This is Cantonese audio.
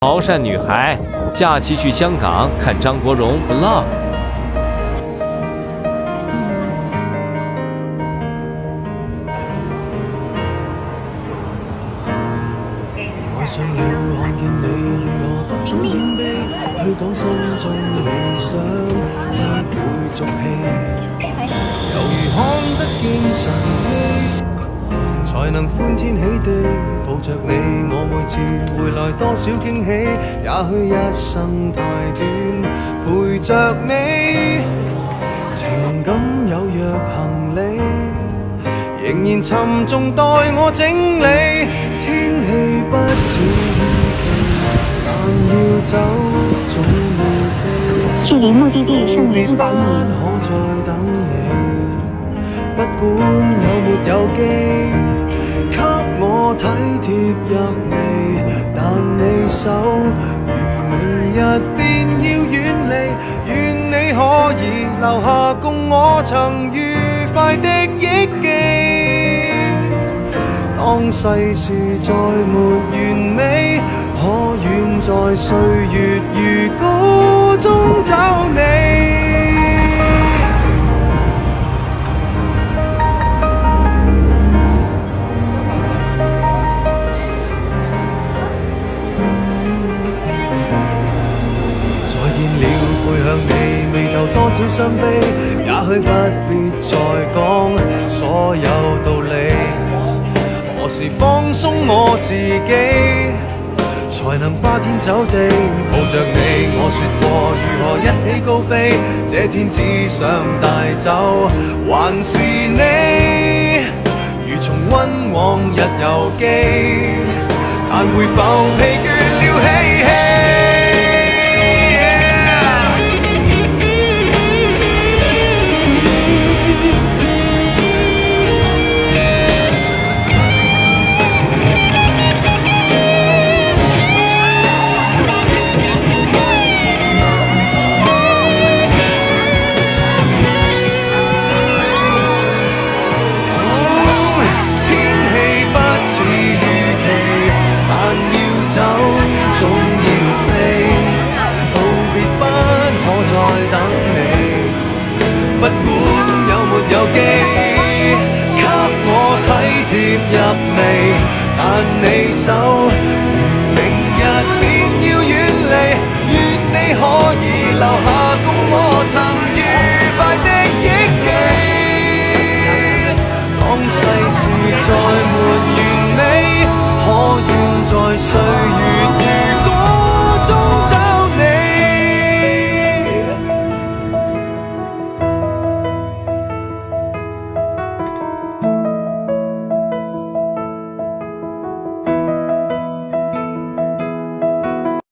潮汕女孩假期去香港看张国荣 vlog。愛上了看見你如何不懂謙卑，去講心中理想，不會俗氣，猶如看得見神蹟，才能歡天喜地抱着你，我每次回來多少驚喜，也許一生太短，陪着你，情感有若行李，仍然沉重待我整理，天氣不似預期，但要走總要飛，距離目的地剩餘100米。可再等你，不管有沒有機。給我體貼入微，但你手如明日便要遠離，願你可以留下共我曾愉快的憶記。當世事再沒完美，可願在歲月如歌中找你。背向你，眉頭多少傷悲，也許不必再講所有道理。何時放鬆我自己，才能花天酒地抱着你？我說過如何一起高飛，這天只想帶走還是你，如重溫往日遊記，但會否疲倦了嬉戲？不管有沒有機，給我體貼入微，但你手